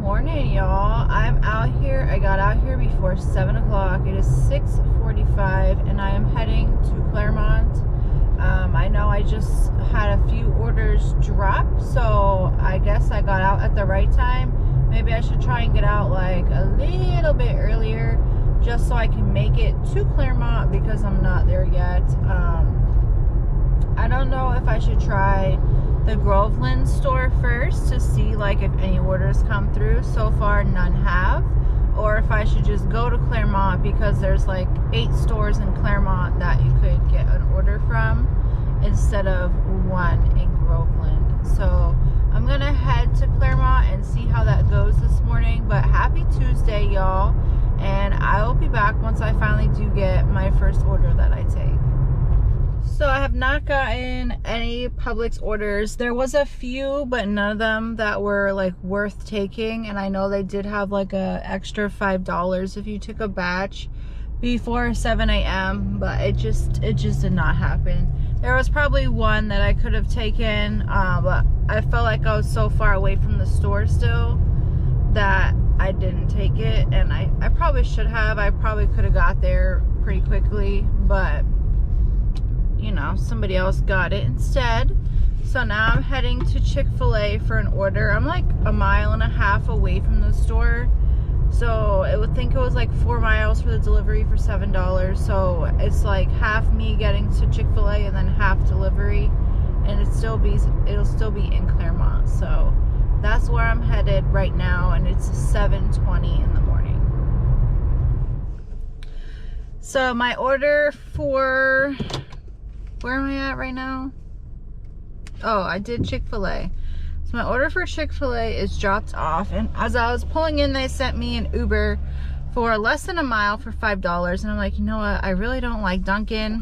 morning, y'all. I'm out here. I got out here before 7 o'clock. It is 6:45 and I am heading to Claremont. I know I just had a few orders drop, so I guess I got out at the right time. Maybe I should try and get out like a little bit earlier just so I can make it to Claremont because I'm not there yet. I don't know if I should try the Groveland store first to see like if any orders come through. So far none have. Or if I should just go to Claremont because there's like 8 stores in Claremont that you could get an order from instead of one in Groveland. So I'm gonna head to Claremont and see how that goes this morning. But happy Tuesday, y'all, and I will be back once I finally do get my first order that I take. So I have not gotten any Publix orders. There was a few, but none of them that were like worth taking. And I know they did have like a extra $5 if you took a batch before 7 a.m. But it just did not happen. There was probably one that I could have taken, but I felt like I was so far away from the store still that I didn't take it. And I probably should have. I probably could have got there pretty quickly, but you know, somebody else got it instead. So now I'm heading to Chick-fil-A for an order. I'm like a mile and a half away from the store, so it would think it was like 4 miles for the delivery for $7. So it's like half me getting to Chick-fil-A and then half delivery, and it'll still be in Claremont. So that's where I'm headed right now, and it's 7:20 in the morning. So my order for, where am I at right now? Oh, I did Chick-fil-A. So my order for Chick-fil-A is dropped off, and as I was pulling in, they sent me an Uber for less than a mile for $5, and I'm like, you know what, I really don't like Dunkin'.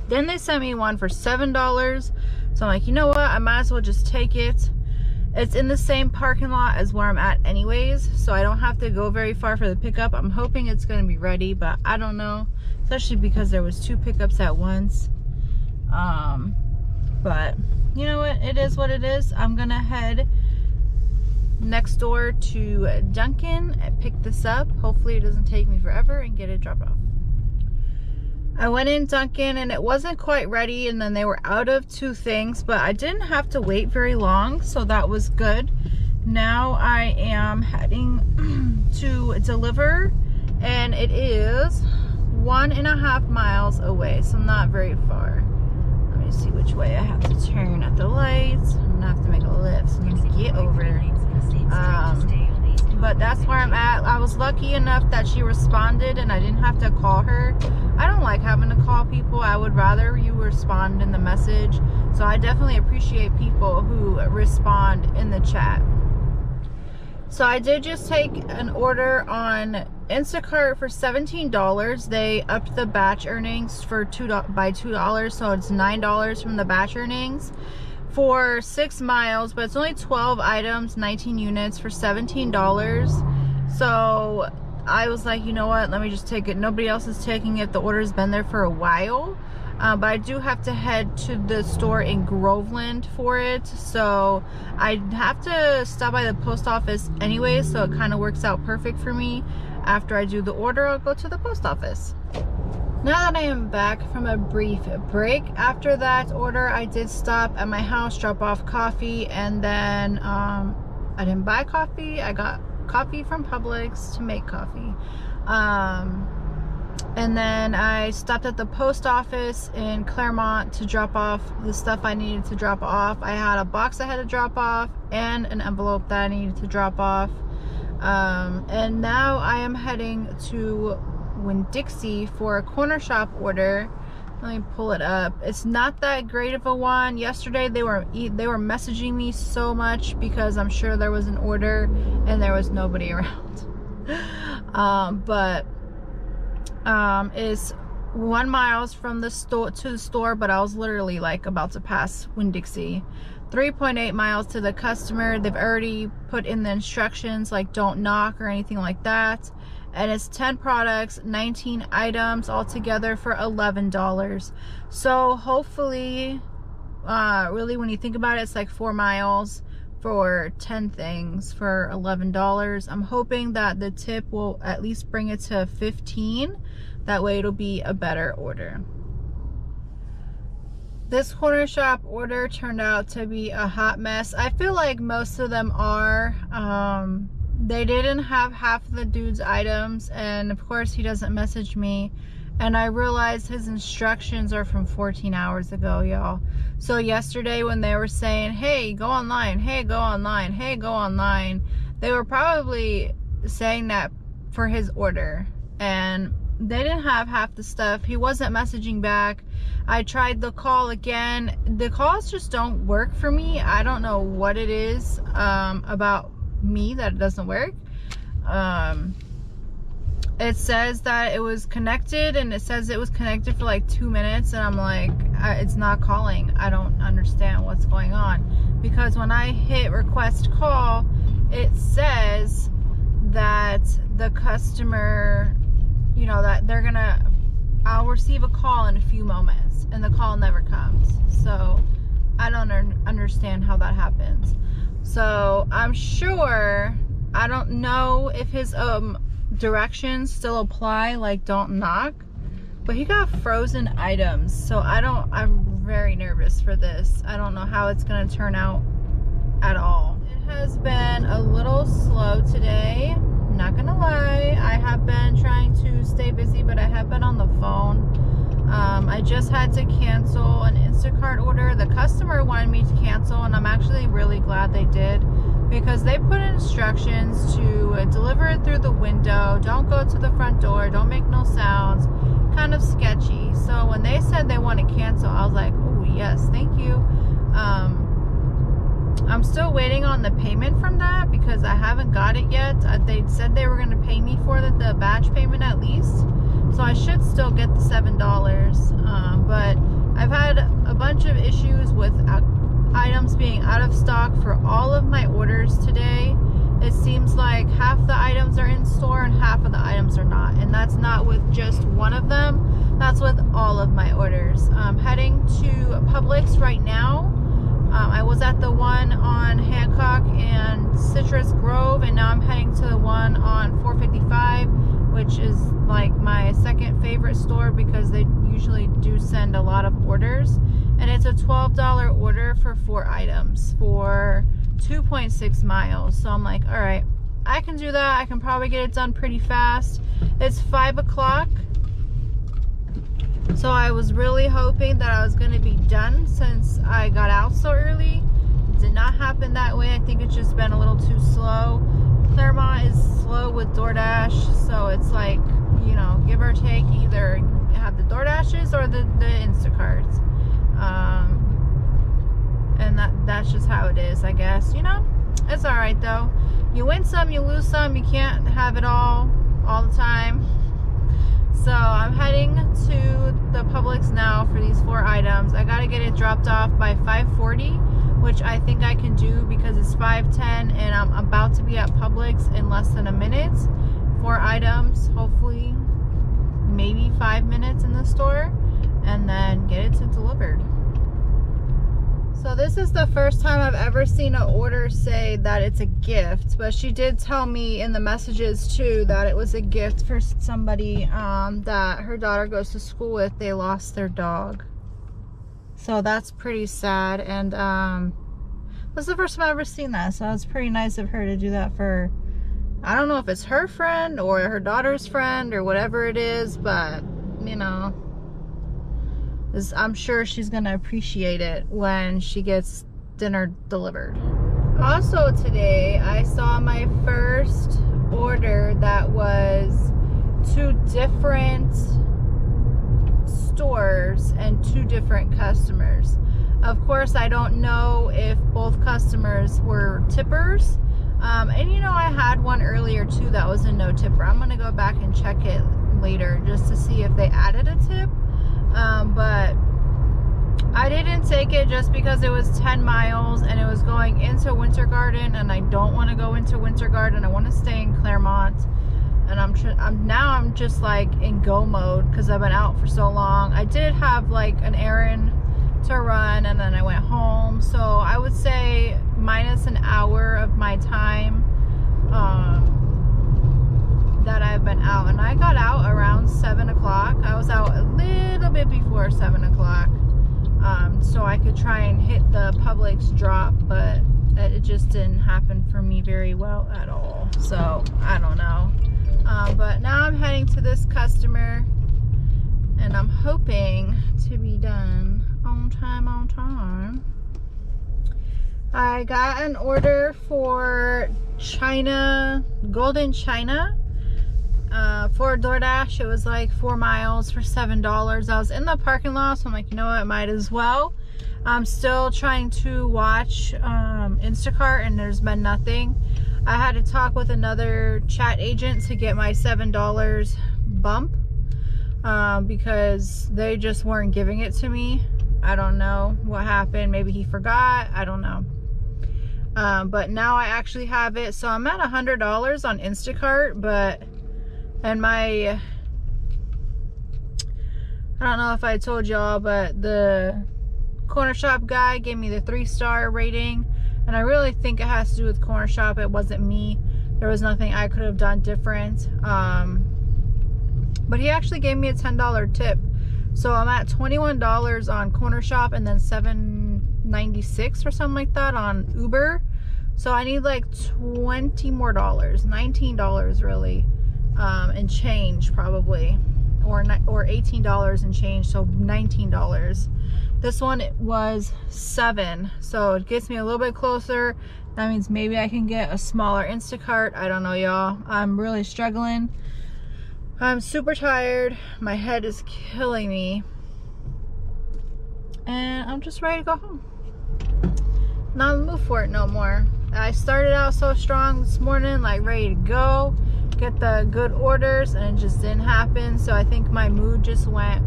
Then they sent me one for $7, so I'm like, you know what, I might as well just take it. It's in the same parking lot as where I'm at anyways, so I don't have to go very far for the pickup. I'm hoping it's gonna be ready, but I don't know, especially because there was 2 pickups at once. But you know what, it is what it is. I'm gonna head next door to Dunkin' and pick this up. Hopefully it doesn't take me forever, and get it dropped off. I went in Dunkin' and it wasn't quite ready, and then they were out of 2 things, but I didn't have to wait very long, so that was good. Now I am heading to deliver, and it is 1.5 miles away, so not very far. Let me see which way I have to turn at the lights. I'm gonna have to make a left so I can get over. But that's where I'm at. I was lucky enough that she responded and I didn't have to call her. I don't like having to call people. I would rather you respond in the message. So I definitely appreciate people who respond in the chat. So I did just take an order on Instacart for $17. They upped the batch earnings for by $2, so it's $9 from the batch earnings for 6 miles, but it's only 12 items, 19 units for $17. So I was like, you know what, let me just take it. Nobody else is taking it. The order's been there for a while. But I do have to head to the store in Groveland for it, so I have to stop by the post office anyway, so it kind of works out perfect for me. After I do the order, I'll go to the post office. Now that I am back from a brief break after that order, I did stop at my house, drop off coffee, and then I didn't buy coffee. I got coffee from Publix to make coffee. And then I stopped at the post office in Claremont to drop off the stuff I needed to drop off. I had a box I had to drop off and an envelope that I needed to drop off. And now I am heading to Winn-Dixie for a corner shop order. Let me pull it up. It's not that great of a one. Yesterday they were messaging me so much because I'm sure there was an order and there was nobody around. It's 1 mile from the store to the store, but I was literally like about to pass Winn-Dixie. 3.8 miles to the customer. They've already put in the instructions like don't knock or anything like that. And it's 10 products, 19 items altogether for $11. So hopefully, really when you think about it, it's like 4 miles for 10 things for $11. I'm hoping that the tip will at least bring it to 15. That way it'll be a better order. This corner shop order turned out to be a hot mess. I feel like most of them are. They didn't have half the dude's items, and of course he doesn't message me. And I realized his instructions are from 14 hours ago, y'all. So yesterday when they were saying, hey, go online, hey, go online, hey, go online, they were probably saying that for his order. And they didn't have half the stuff. He wasn't messaging back. I tried the call again. The calls just don't work for me. I don't know what it is about me that it doesn't work. It says that it was connected, and it says it was connected for like 2 minutes, and I'm like, it's not calling. I don't understand what's going on, because when I hit request call, it says that the customer, you know, that they're gonna, I'll receive a call in a few moments, and the call never comes. So I don't understand how that happens. So I'm sure, I don't know if his directions still apply, like don't knock, but he got frozen items. So I'm very nervous for this. I don't know how it's gonna turn out at all. It has been a little slow today, not gonna lie. I have been trying to stay busy, but I have been on the phone. I just had to cancel an Instacart order. The customer wanted me to cancel, and I'm actually really glad they did, because they put instructions to deliver it through the window, don't go to the front door, don't make no sounds, kind of sketchy. So when they said they want to cancel, I was like, oh yes, thank you. I'm still waiting on the payment from that, because I haven't got it yet. They said they were going to pay me for the batch payment at least, so I should still get the $7. But I've had a bunch of issues with items being out of stock for all of my orders today. It seems like half the items are in store and half of the items are not, and that's not with just one of them, that's with all of my orders. I'm heading to Publix right now. I was at the one on Hancock and Citrus Grove, and now I'm heading to the one on 455, which is like my second favorite store, because they usually do send a lot of orders. And it's a $12 order for 4 items for 2.6 miles. So I'm like, all right, I can do that. I can probably get it done pretty fast. It's 5 o'clock. So I was really hoping that I was going to be done since I got out so early. It did not happen that way. I think it's just been a little too slow. Claremont is slow with DoorDash, so it's like, you know, give or take, either have the DoorDashes or the Instacarts. And that's just how it is, I guess. You know, it's all right though. You win some, you lose some. You can't have it all the time. So I'm heading to the Publix now for these 4 items. I gotta get it dropped off by 5:40, which I think I can do because it's 5:10 and I'm about to be at Publix in less than a minute. 4 items, hopefully maybe 5 minutes in the store, and then get it delivered. So this is the first time I've ever seen an order say that it's a gift, but she did tell me in the messages too that it was a gift for somebody that her daughter goes to school with. They lost their dog. So that's pretty sad, and that's the first time I've ever seen that, so it's pretty nice of her to do that for, I don't know if it's her friend or her daughter's friend or whatever it is, but you know, I'm sure she's gonna appreciate it when she gets dinner delivered. Also today, I saw my first order that was 2 different stores and 2 different customers. Of course, I don't know if both customers were tippers. And you know, I had one earlier too that was a no tipper. I'm gonna go back and check it later just to see if they added a tip. But I didn't take it just because it was 10 miles and it was going into Winter Garden, and I don't want to go into Winter Garden. I want to stay in Claremont, and I'm just like in go mode because I've been out for so long. I did have like an errand to run, and then I went home. So I would say minus an hour of my time that I've been out. And I got out around 7 o'clock. I was out a little bit before 7 o'clock, so I could try and hit the Publix drop, but it just didn't happen for me very well at all. So I don't know. But now I'm heading to this customer, and I'm hoping to be done on time. I got an order for China, golden China, for DoorDash. It was like 4 miles for $7. I was in the parking lot, so I'm like, you know what, might as well. I'm still trying to watch Instacart, and there's been nothing. I had to talk with another chat agent to get my $7 bump, because they just weren't giving it to me. I don't know what happened. Maybe he forgot. I don't know. But now I actually have it. So I'm at $100 on Instacart, and I don't know if I told y'all, but the corner shop guy gave me the 3-star rating, and I really think it has to do with corner shop. It wasn't me. There was nothing I could have done different. But he actually gave me a $10 tip. So I'm at $21 on corner shop, and then $7.96 or something like that on Uber. So I need like $20 more, $19 really, and change probably, or $18 and change, so $19. This one was $7, so it gets me a little bit closer. That means maybe I can get a smaller Instacart. I don't know, y'all. I'm really struggling. I'm super tired. My head is killing me, and I'm just ready to go home. Not in the mood for it no more. I started out so strong this morning, like ready to go, get the good orders, and it just didn't happen. So I think my mood just went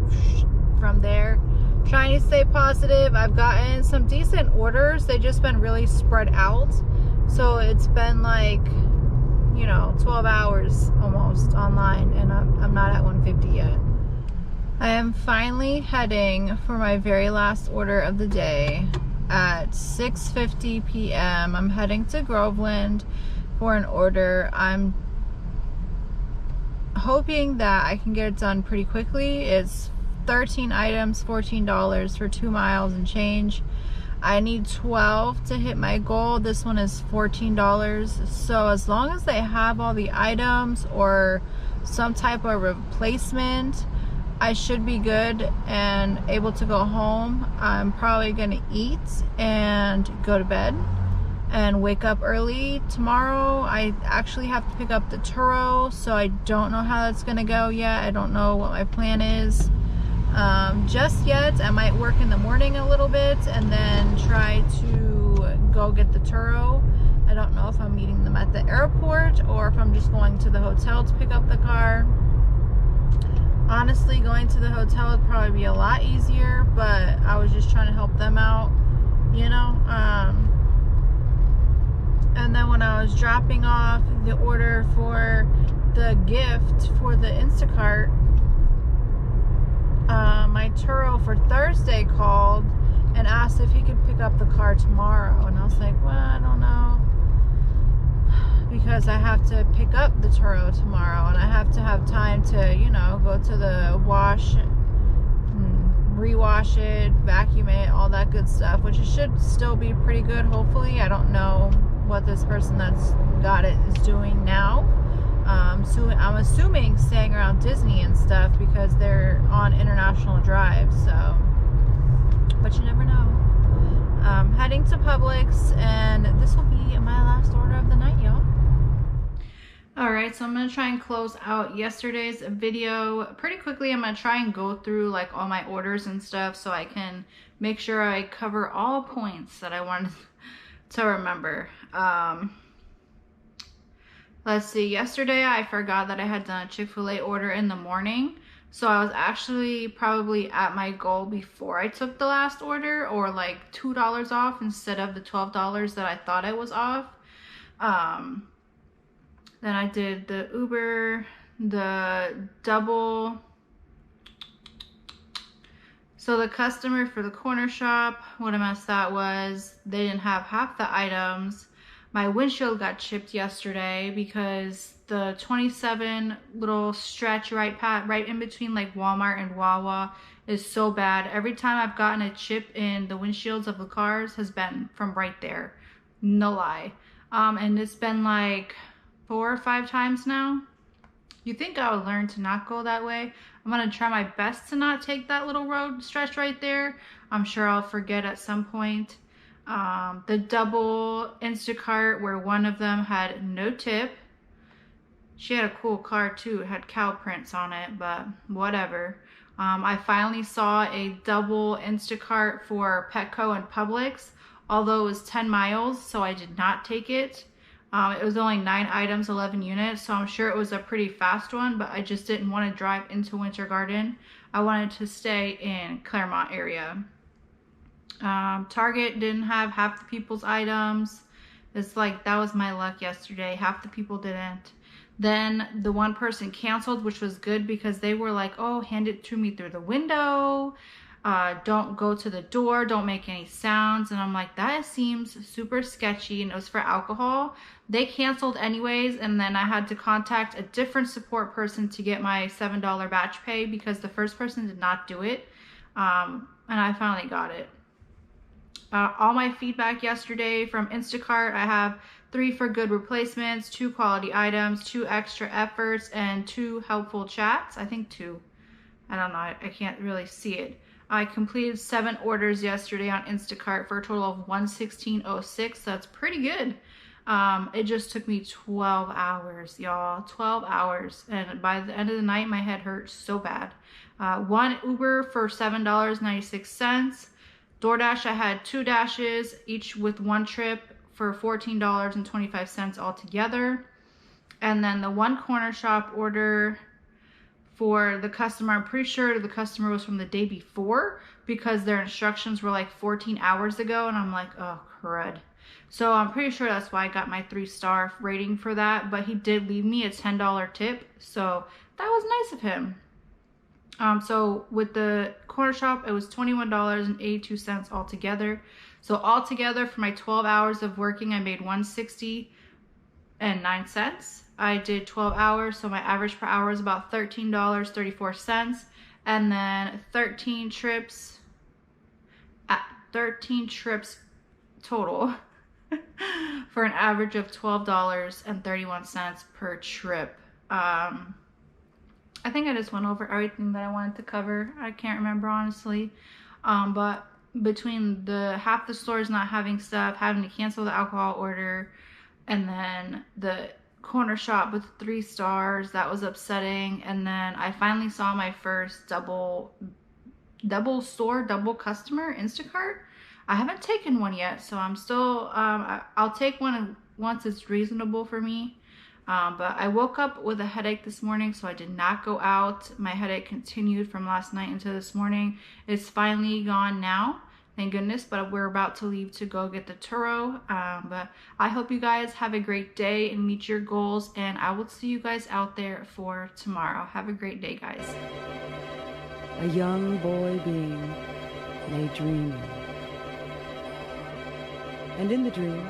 from there. Trying to stay positive. I've gotten some decent orders. They've just been really spread out. So it's been like, you know, 12 hours almost online, and I'm not at 150 yet. I am finally heading for my very last order of the day at 6:50 p.m. I'm heading to Groveland for an order. I'm hoping that I can get it done pretty quickly. It's 13 items, $14 for 2 miles and change. I need 12 to hit my goal. This one is $14. So as long as they have all the items or some type of replacement, I should be good and able to go home. I'm probably gonna eat and go to bed and wake up early tomorrow. I actually have to pick up the Turo, so I don't know how that's gonna go yet. I don't know what my plan is just yet. I might work in the morning a little bit and then try to go get the Turo. I don't know if I'm meeting them at the airport or if I'm just going to the hotel to pick up the car. Honestly, going to the hotel would probably be a lot easier, but I was just trying to help them out, you know. And then when I was dropping off the order for the gift for the Instacart, my Turo for Thursday called and asked if he could pick up the car tomorrow. And I was like, well, I don't know, because I have to pick up the Turo tomorrow, and I have to have time to, you know, go to the wash, rewash it, vacuum it, all that good stuff, which it should still be pretty good, hopefully. I don't know what this person that's got it is doing now. So I'm assuming staying around Disney and stuff, because they're on international drive, so, but you never know. Heading to Publix, and this will be my last order of the night, y'all. Alright, so I'm going to try and close out yesterday's video pretty quickly. I'm going to try and go through like all my orders and stuff so I can make sure I cover all points that I wanted to remember. Let's see, yesterday I forgot that I had done a Chick-fil-A order in the morning. So I was actually probably at my goal before I took the last order, or like $2 off instead of the $12 that I thought I was off. Then I did the Uber, the double So the customer for the corner shop, what a mess that was. They didn't have half the items. My windshield got chipped yesterday because the 27 little stretch right in between like Walmart and Wawa is so bad. Every time I've gotten a chip in the windshields of the cars has been from right there. No lie. And it's been like 4 or 5 times now. You think I would learn to not go that way? I'm gonna try my best to not take that little road stretch right there. I'm sure I'll forget at some point. The double Instacart where one of them had no tip. She had a cool car too. It had cow prints on it, but whatever. I finally saw a double Instacart for Petco and Publix, although it was 10 miles, so I did not take it. It was only 9 items, 11 units, so I'm sure it was a pretty fast one, but I just didn't want to drive into Winter Garden. I wanted to stay in Claremont area. Target didn't have half the people's items. It's like, that was my luck yesterday. Half the people didn't. Then the one person canceled, which was good because they were like, oh, hand it to me through the window. Don't go to the door, don't make any sounds. And I'm like, that seems super sketchy. And it was for alcohol. They canceled anyways, and then I had to contact a different support person to get my $7 batch pay because the first person did not do it. And I finally got it. All my feedback yesterday from Instacart, I have 3 for good replacements, 2 quality items, 2 extra efforts, and 2 helpful chats. I think 2. I don't know, I can't really see it. I completed 7 orders yesterday on Instacart for a total of 116.06. That's pretty good. It just took me 12 hours, y'all. 12 hours. And by the end of the night, my head hurt so bad. 1 Uber for $7.96. DoorDash, I had 2 dashes, each with 1 trip for $14.25 altogether. And then the 1 corner shop order for the customer, I'm pretty sure the customer was from the day before because their instructions were like 14 hours ago, and I'm like, oh crud. So I'm pretty sure that's why I got my 3-star rating for that, but he did leave me a $10 tip, so that was nice of him. So with the corner shop, it was $21.82 altogether. So altogether for my 12 hours of working, I made $160.09. I did 12 hours, so my average per hour is about $13.34. And then 13 trips total for an average of $12.31 per trip. I think I just went over everything that I wanted to cover. I can't remember honestly. But between the half the stores not having stuff, having to cancel the alcohol order, and then the corner shop with 3 stars, that was upsetting. And then I finally saw my first double customer Instacart. I haven't taken one yet, so I'm still I'll take one once it's reasonable for me. But I woke up with a headache this morning, so I did not go out. My headache continued from last night into this morning. It's finally gone now, thank goodness, but we're about to leave to go get the Turo. But I hope you guys have a great day and meet your goals, and I will see you guys out there for tomorrow. Have a great day, guys. A young boy being lay dreaming, and in the dream